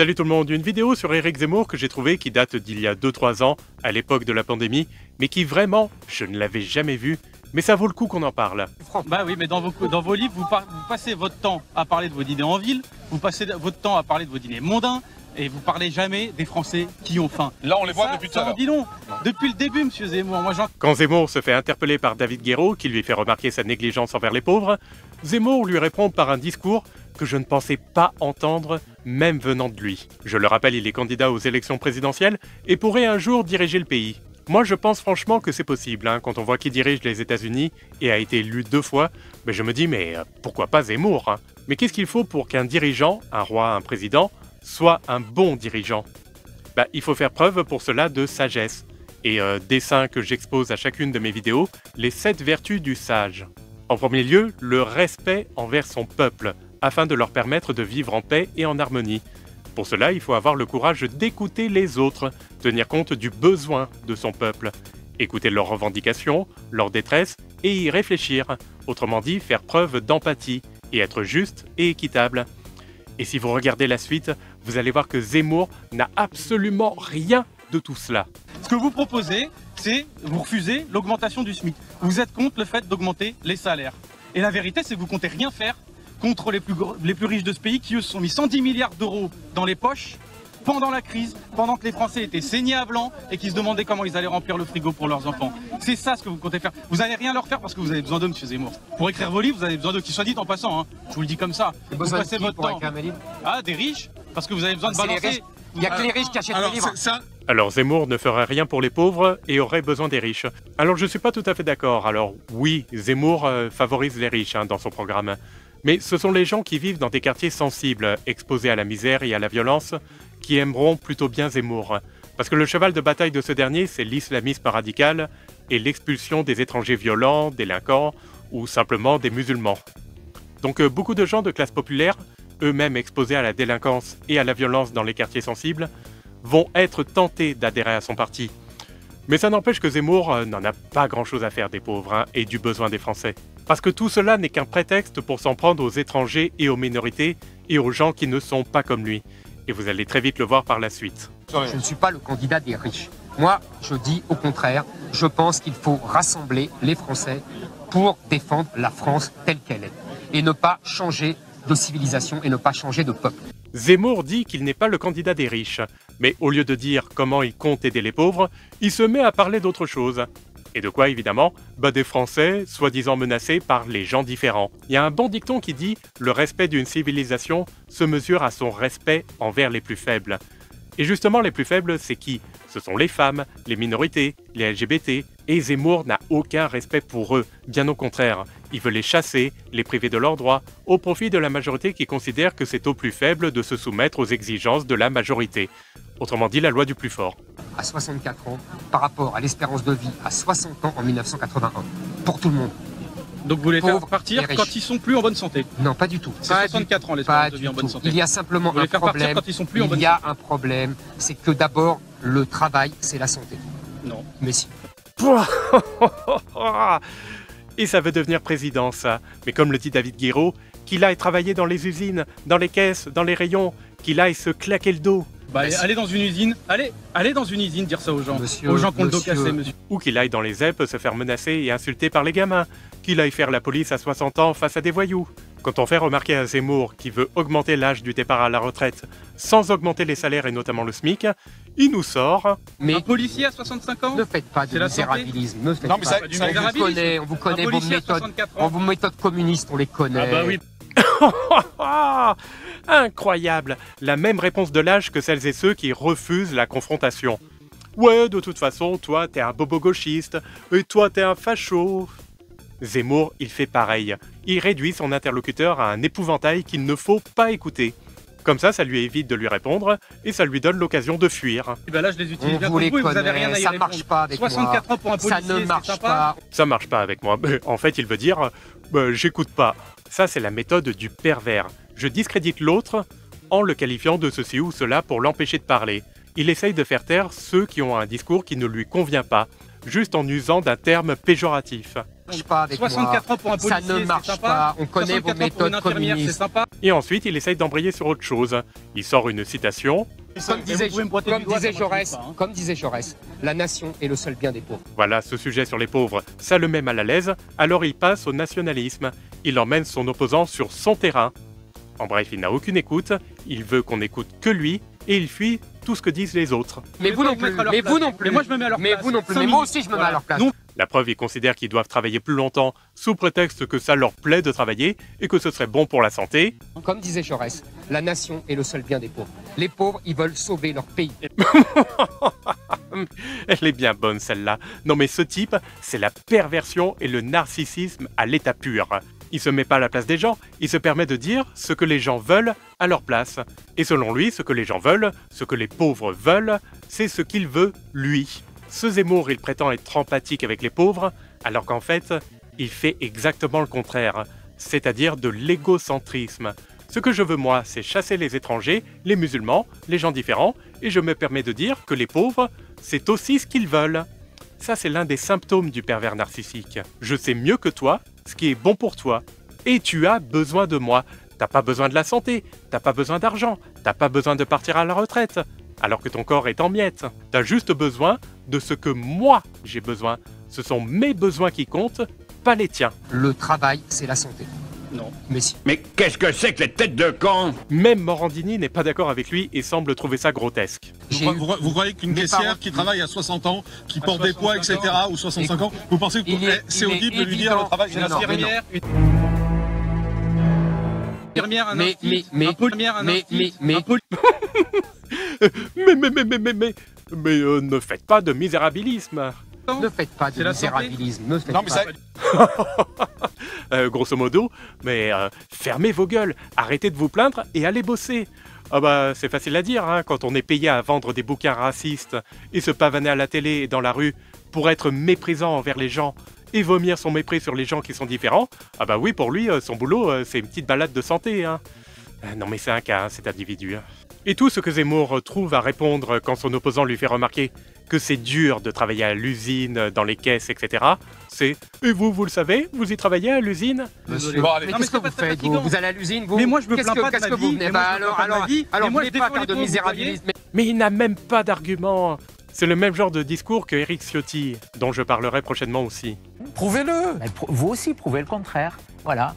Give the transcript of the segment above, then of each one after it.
Salut tout le monde, une vidéo sur Éric Zemmour que j'ai trouvée qui date d'il y a 2-3 ans, à l'époque de la pandémie, mais qui vraiment, je ne l'avais jamais vue, mais ça vaut le coup qu'on en parle. Bah oui, mais dans vos livres, vous passez votre temps à parler de vos dîners en ville, vous passez votre temps à parler de vos dîners mondains, et vous parlez jamais des Français qui ont faim. Là, on les voit depuis tout à l'heure. Dis donc, depuis le début, monsieur Zemmour. Quand Zemmour se fait interpeller par David Guiraud, qui lui fait remarquer sa négligence envers les pauvres, Zemmour lui répond par un discours que je ne pensais pas entendre, même venant de lui. Je le rappelle, il est candidat aux élections présidentielles et pourrait un jour diriger le pays. Moi, je pense franchement que c'est possible, quand on voit qui dirige les États-Unis et a été élu 2 fois, je me dis, mais pourquoi pas Zemmour Mais qu'est-ce qu'il faut pour qu'un dirigeant, un roi, un président, soit un bon dirigeant? Il faut faire preuve pour cela de sagesse. Et dessin que j'expose à chacune de mes vidéos, les 7 vertus du sage. En premier lieu, le respect envers son peuple, afin de leur permettre de vivre en paix et en harmonie. Pour cela, il faut avoir le courage d'écouter les autres, tenir compte du besoin de son peuple, écouter leurs revendications, leurs détresses et y réfléchir, autrement dit faire preuve d'empathie et être juste et équitable. Et si vous regardez la suite, vous allez voir que Zemmour n'a absolument rien de tout cela. Ce que vous proposez, c'est vous refusez l'augmentation du SMIC. Vous êtes contre le fait d'augmenter les salaires. Et la vérité, c'est que vous comptez rien faire contre les plus riches de ce pays qui, eux, se sont mis 110 milliards d'euros dans les poches pendant la crise, pendant que les Français étaient saignés à blanc et qui se demandaient comment ils allaient remplir le frigo pour leurs enfants. C'est ça ce que vous comptez faire. Vous n'allez rien leur faire parce que vous avez besoin d'eux, monsieur Zemmour. Pour écrire vos livres, vous avez besoin d'eux, qui soit dit en passant. Je vous le dis comme ça. Vous passez votre temps. Des riches, parce que vous avez besoin de balancer. Il n'y a que les riches qui achètent les livres. Alors Zemmour ne ferait rien pour les pauvres et aurait besoin des riches. Alors je suis pas tout à fait d'accord. Alors oui, Zemmour favorise les riches dans son programme. Mais ce sont les gens qui vivent dans des quartiers sensibles, exposés à la misère et à la violence, qui aimeront plutôt bien Zemmour. Parce que le cheval de bataille de ce dernier, c'est l'islamisme radical et l'expulsion des étrangers violents, délinquants ou simplement des musulmans. Donc beaucoup de gens de classe populaire, eux-mêmes exposés à la délinquance et à la violence dans les quartiers sensibles, vont être tentés d'adhérer à son parti. Mais ça n'empêche que Zemmour n'en a pas grand-chose à faire des pauvres et du besoin des Français. Parce que tout cela n'est qu'un prétexte pour s'en prendre aux étrangers et aux minorités et aux gens qui ne sont pas comme lui. Et vous allez très vite le voir par la suite. Je ne suis pas le candidat des riches. Moi, je dis au contraire, je pense qu'il faut rassembler les Français pour défendre la France telle qu'elle est. Et ne pas changer de civilisation et ne pas changer de peuple. Zemmour dit qu'il n'est pas le candidat des riches. Mais au lieu de dire comment il compte aider les pauvres, il se met à parler d'autre chose. Et de quoi, évidemment? Des Français, soi-disant menacés par les gens différents. Il y a un bon dicton qui dit « Le respect d'une civilisation se mesure à son respect envers les plus faibles ». Et justement, les plus faibles, c'est qui? Ce sont les femmes, les minorités, les LGBT. Et Zemmour n'a aucun respect pour eux, bien au contraire. Il veut les chasser, les priver de leurs droits, au profit de la majorité qui considère que c'est aux plus faibles de se soumettre aux exigences de la majorité. Autrement dit, la loi du plus fort. À 64 ans, par rapport à l'espérance de vie à 60 ans en 1981. Pour tout le monde. Donc vous les faire partir quand ils sont plus en bonne santé? Non, pas du tout. C'est 64 ans l'espérance de vie en bonne santé. Il y a simplement un problème. Il y a un problème, c'est que d'abord, le travail, c'est la santé. Non. Mais si. Et ça veut devenir président, ça. Mais comme le dit David Guiraud, qu'il aille travailler dans les usines, dans les caisses, dans les rayons, qu'il aille se claquer le dos. Allez dans une usine, allez dans une usine dire ça aux gens, aux gens qui ont le dos cassé, monsieur. Ou qu'il aille dans les ZEP se faire menacer et insulter par les gamins, qu'il aille faire la police à 60 ans face à des voyous. Quand on fait remarquer à Zemmour qui veut augmenter l'âge du départ à la retraite sans augmenter les salaires et notamment le SMIC, il nous sort... Mais un policier à 65 ans? Ne faites pas de misérabilisme, ne faites non, mais pas. On vous connaît vos méthodes communistes, on les connaît. Ah bah oui. Incroyable! La même réponse de l'âge que celles et ceux qui refusent la confrontation. Ouais, de toute façon, toi t'es un bobo gauchiste, et toi t'es un facho. Zemmour, il fait pareil. Il réduit son interlocuteur à un épouvantail qu'il ne faut pas écouter. Comme ça lui évite de lui répondre, et ça lui donne l'occasion de fuir. Et là, je les utilise bien vous pour vous et vous avez rien à y ça répondre. Marche pas avec 64 moi. Ans pour un policier, ça ne marche pas. Ça marche pas avec moi. En fait, il veut dire j'écoute pas. Ça, c'est la méthode du pervers. Je discrédite l'autre en le qualifiant de ceci ou cela pour l'empêcher de parler. Il essaye de faire taire ceux qui ont un discours qui ne lui convient pas. juste en usant d'un terme péjoratif. marche pas avec 64 moi. ans pour un Ça policier, ne marche c'est sympa. pas. On connaît vos 64 ans pour une méthodes infirmière, c'est communistes. sympa. Et ensuite, il essaye d'embrayer sur autre chose. Il sort une citation. Comme disait, vous pouvez me pointer du doigt, ça Jaurès, m'intéresse pas, hein. comme disait Jaurès, la nation est le seul bien des pauvres. Voilà, ce sujet sur les pauvres, ça le met mal à l'aise, alors il passe au nationalisme. Il emmène son opposant sur son terrain. En bref, il n'a aucune écoute, il veut qu'on n'écoute que lui, et il fuit tout ce que disent les autres. Mais vous non plus, mais vous non plus. Mais moi je me mets à leur Mais place. vous non plus, 5 mais moi minutes. aussi je me mets Voilà. à leur place. Non. La preuve, ils considèrent qu'ils doivent travailler plus longtemps, sous prétexte que ça leur plaît de travailler, et que ce serait bon pour la santé. Comme disait Jaurès, la nation est le seul bien des pauvres. Les pauvres, ils veulent sauver leur pays. Elle est bien bonne celle-là. Non mais ce type, c'est la perversion et le narcissisme à l'état pur. Il se met pas à la place des gens, il se permet de dire ce que les gens veulent à leur place. Et selon lui, ce que les gens veulent, ce que les pauvres veulent, c'est ce qu'il veut lui. Ce Zemmour, il prétend être empathique avec les pauvres, alors qu'en fait, il fait exactement le contraire, c'est-à-dire de l'égocentrisme. Ce que je veux moi, c'est chasser les étrangers, les musulmans, les gens différents, et je me permets de dire que les pauvres, c'est aussi ce qu'ils veulent. Ça, c'est l'un des symptômes du pervers narcissique. Je sais mieux que toi ce qui est bon pour toi, et tu as besoin de moi. T'as pas besoin de la santé, t'as pas besoin d'argent, t'as pas besoin de partir à la retraite, alors que ton corps est en miettes. T'as juste besoin de ce que moi j'ai besoin. Ce sont mes besoins qui comptent, pas les tiens. Le travail, c'est la santé. Non. Mais si. Mais qu'est-ce que c'est que les têtes de con? Même Morandini n'est pas d'accord avec lui et semble trouver ça grotesque. J'ai eu- Vous croyez qu'une Mes caissière parents- qui travaille à 60 ans, qui À porte des poids, 65 etc., ou 65 ans, vous pensez que il est- c'est il est audible de lui dire évident- le travail, c'est Une la Non, santé? mais non. Infirmière, un Mais- institut, mais- un policière, un mais- institut, mais- un poli- Mais ne faites pas de misérabilisme. Ne faites pas de C'est la santé. misérabilisme. Ne faites Non, mais pas. ça, Grosso modo, mais fermez vos gueules, arrêtez de vous plaindre et allez bosser. Ah bah c'est facile à dire hein, quand on est payé à vendre des bouquins racistes et se pavaner à la télé et dans la rue pour être méprisant envers les gens et vomir son mépris sur les gens qui sont différents. Ah bah oui, pour lui, son boulot, c'est une petite balade de santé. Hein. Non mais c'est un cas, hein, cet individu. Hein. Et tout ce que Zemmour trouve à répondre quand son opposant lui fait remarquer que c'est dur de travailler à l'usine, dans les caisses, etc., c'est « Et vous, vous le savez, vous y travaillez à l'usine ?» Monsieur, Bon, allez. mais Non, qu'est-ce mais que c'est vous pas très faites fatigant. vous allez à l'usine vous Mais moi, je me Qu'est-ce plains que- pas de qu'est-ce ma que vous vie. venez Mais moi, Bah je me plains pas de ma vie. alors Mais moi, vous je voulez pas défends faire les de pauvres, vous misérabilisme. Mais il n'a même pas d'argument. C'est le même genre de discours que Éric Ciotti, dont je parlerai prochainement aussi. Prouvez-le. Vous aussi, prouvez le contraire. Voilà.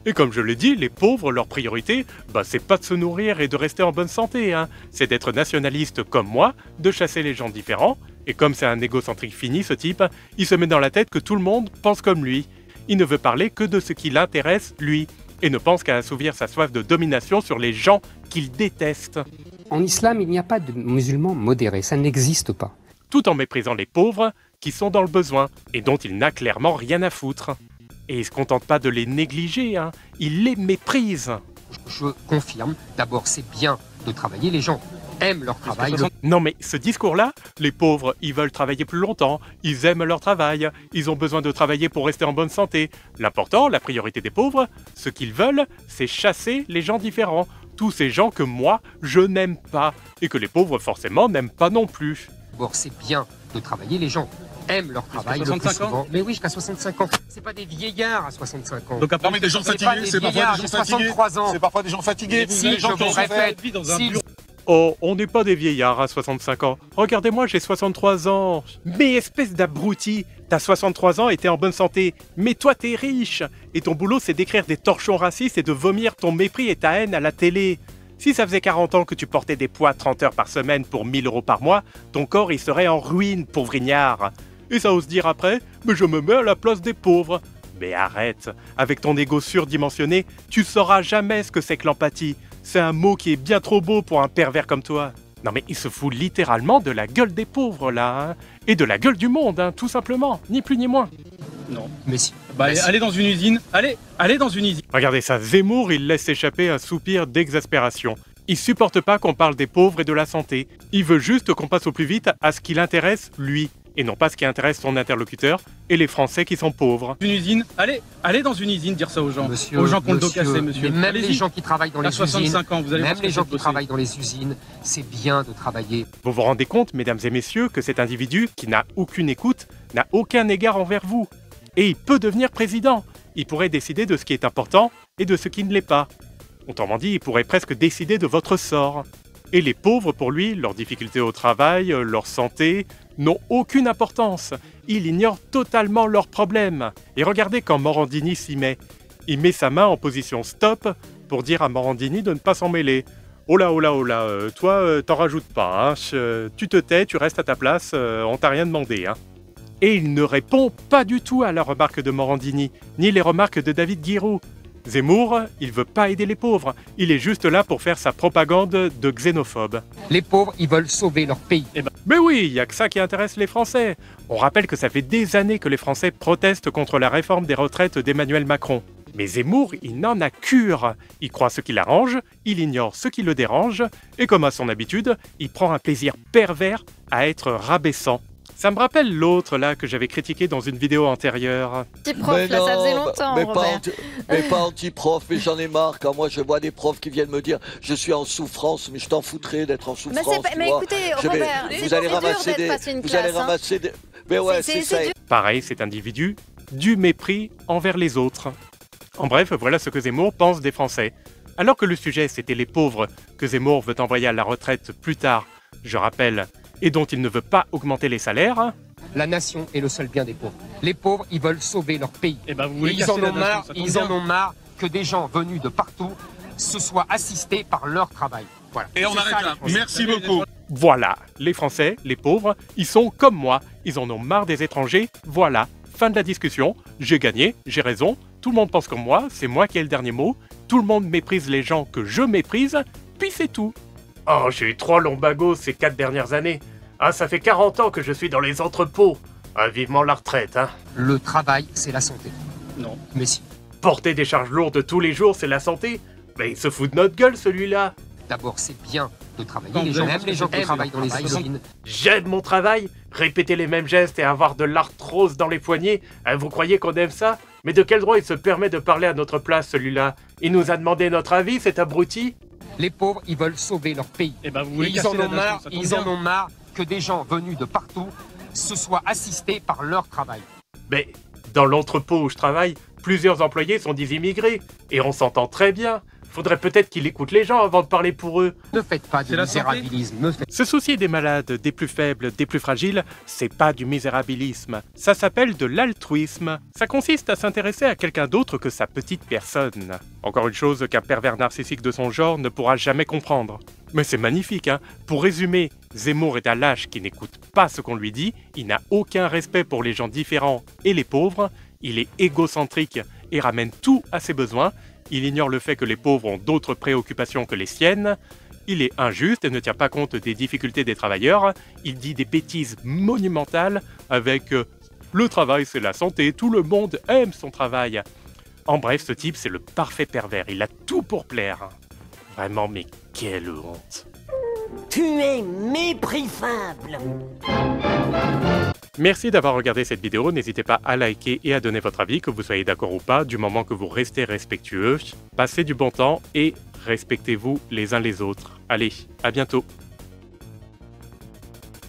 Et comme je l'ai dit, les pauvres, leur priorité, c'est pas de se nourrir et de rester en bonne santé, hein. C'est d'être nationaliste comme moi, de chasser les gens différents, et comme c'est un égocentrique fini ce type, il se met dans la tête que tout le monde pense comme lui. Il ne veut parler que de ce qui l'intéresse, lui, et ne pense qu'à assouvir sa soif de domination sur les gens qu'il déteste, En islam, il n'y a pas de musulmans modérés, ça n'existe pas. tout en méprisant les pauvres qui sont dans le besoin, et dont il n'a clairement rien à foutre. Et il se contente pas de les négliger, hein. Il les méprise. Je confirme, d'abord c'est bien de travailler, les gens aiment leur travail. Non mais ce discours-là, les pauvres, ils veulent travailler plus longtemps, ils aiment leur travail, ils ont besoin de travailler pour rester en bonne santé. L'important, la priorité des pauvres, ce qu'ils veulent, c'est chasser les gens différents. Tous ces gens que moi, je n'aime pas, et que les pauvres forcément n'aiment pas non plus. D'abord c'est bien de travailler, les gens aiment leur travail le plus 65 ans. souvent. Mais oui, jusqu'à 65 ans. C'est pas des vieillards à 65 ans. Donc après, Non, mais des gens C'est pas fatigués, des c'est parfois vieillards, des gens j'ai fatigués. 63 ans. C'est parfois des gens fatigués. Si, des gens je qui vous ont répète, vie dans un si- bureau. Oh, on n'est pas des vieillards à 65 ans. Regardez-moi, j'ai 63 ans. Mais espèce d'abruti, t'as 63 ans et t'es en bonne santé. Mais toi, t'es riche. Et ton boulot, c'est d'écrire des torchons racistes et de vomir ton mépris et ta haine à la télé. Si ça faisait 40 ans que tu portais des poids 30 heures par semaine pour 1000 € par mois, ton corps, il serait en ruine, pauvre ignare. Et ça ose dire après, mais je me mets à la place des pauvres. Mais arrête, avec ton ego surdimensionné, tu sauras jamais ce que c'est que l'empathie. C'est un mot qui est bien trop beau pour un pervers comme toi. Non mais il se fout littéralement de la gueule des pauvres là, hein. Et de la gueule du monde, hein, tout simplement, ni plus ni moins. Non. Mais si. Bah, Mais si. allez dans une usine. Allez dans une usine. Regardez ça, Zemmour, il laisse échapper un soupir d'exaspération. Il supporte pas qu'on parle des pauvres et de la santé. Il veut juste qu'on passe au plus vite à ce qui l'intéresse, lui. et non pas ce qui intéresse son interlocuteur et les Français qui sont pauvres. Une usine, allez dans une usine dire ça aux gens, Monsieur, aux gens qui ont le dos cassé, monsieur. Mais même Allez-y. les gens qui travaillent dans À les 65 usines, ans, vous allez voir même ce les que gens c'est qui bosser. travaillent dans les usines, c'est bien de travailler. Vous vous rendez compte, mesdames et messieurs, que cet individu, qui n'a aucune écoute, n'a aucun égard envers vous. Et il peut devenir président. Il pourrait décider de ce qui est important et de ce qui ne l'est pas. Autrement dit, il pourrait presque décider de votre sort. Et les pauvres, pour lui, leurs difficultés au travail, leur santé, n'ont aucune importance. Il ignore totalement leurs problèmes. Et regardez quand Morandini s'y met. Il met sa main en position stop pour dire à Morandini de ne pas s'en mêler. Oh là, toi, t'en rajoutes pas, hein. Tu te tais, tu restes à ta place, on t'a rien demandé, hein. Et il ne répond pas du tout à la remarque de Morandini, ni les remarques de David Guiraud. Zemmour, il veut pas aider les pauvres, il est juste là pour faire sa propagande de xénophobe. Les pauvres, ils veulent sauver leur pays. Mais oui, il n'y a que ça qui intéresse les Français. On rappelle que ça fait des années que les Français protestent contre la réforme des retraites d'Emmanuel Macron. Mais Zemmour, il n'en a cure. Il croit ce qui l'arrange, il ignore ce qui le dérange, et comme à son habitude, il prend un plaisir pervers à être rabaissant. Ça me rappelle l'autre là que j'avais critiqué dans une vidéo antérieure. Petit prof, là, ça faisait longtemps, Robert. Mais pas anti-prof, mais j'en ai marre. Quand moi je vois des profs qui viennent me dire je suis en souffrance, mais je t'en foutrais d'être en souffrance. Mais écoutez, Robert, vous allez ramasser des. Mais ouais, c'est ça. Pareil, cet individu, du mépris envers les autres. En bref, voilà ce que Zemmour pense des Français. Alors que le sujet c'était les pauvres que Zemmour veut envoyer à la retraite plus tard, je rappelle, et dont il ne veut pas augmenter les salaires. La nation est le seul bien des pauvres. Les pauvres, ils veulent sauver leur pays. Et ben vous Et voulez ils en ont marre, que des gens venus de partout se soient assistés par leur travail. Voilà. Et on C'est arrête ça, là. les Français. Merci beaucoup. Voilà, les Français, les pauvres, ils sont comme moi, ils en ont marre des étrangers, voilà, fin de la discussion, j'ai gagné, j'ai raison, tout le monde pense comme moi, c'est moi qui ai le dernier mot, tout le monde méprise les gens que je méprise, puis c'est tout. Oh, j'ai eu 3 lombagos ces 4 dernières années. Ah, ça fait 40 ans que je suis dans les entrepôts. Ah, vivement la retraite, hein. Le travail, c'est la santé. Non. Mais si. Porter des charges lourdes tous les jours, c'est la santé. Mais il se fout de notre gueule, celui-là. D'abord, c'est bien de travailler. Quand vous avez Même les gens qui travaillent dans les usines. J'aime mon travail. Répéter les mêmes gestes et avoir de l'arthrose dans les poignets. Vous croyez qu'on aime ça? Mais de quel droit il se permet de parler à notre place, celui-là? Il nous a demandé notre avis, cet abruti? Les pauvres, ils veulent sauver leur pays. Et ben vous Et voulez ils en casser la ont marre, nation, ça tombe ils bien. en ont marre que des gens venus de partout se soient assistés par leur travail. Mais dans l'entrepôt où je travaille, plusieurs employés sont des immigrés. Et on s'entend très bien. Faudrait peut-être qu'il écoute les gens avant de parler pour eux. Ne faites pas de C'est la santé. misérabilisme. Ne faites... Se soucier des malades, des plus faibles, des plus fragiles, c'est pas du misérabilisme. Ça s'appelle de l'altruisme. Ça consiste à s'intéresser à quelqu'un d'autre que sa petite personne. Encore une chose qu'un pervers narcissique de son genre ne pourra jamais comprendre. Mais c'est magnifique, hein. Pour résumer, Zemmour est un lâche qui n'écoute pas ce qu'on lui dit, il n'a aucun respect pour les gens différents et les pauvres, il est égocentrique et ramène tout à ses besoins, il ignore le fait que les pauvres ont d'autres préoccupations que les siennes, il est injuste et ne tient pas compte des difficultés des travailleurs, il dit des bêtises monumentales avec le travail c'est la santé, tout le monde aime son travail. En bref, ce type c'est le parfait pervers, il a tout pour plaire. Vraiment, mais quelle honte. Tu es méprisable. Merci d'avoir regardé cette vidéo, n'hésitez pas à liker et à donner votre avis, que vous soyez d'accord ou pas, du moment que vous restez respectueux. Passez du bon temps et respectez-vous les uns les autres. Allez, à bientôt.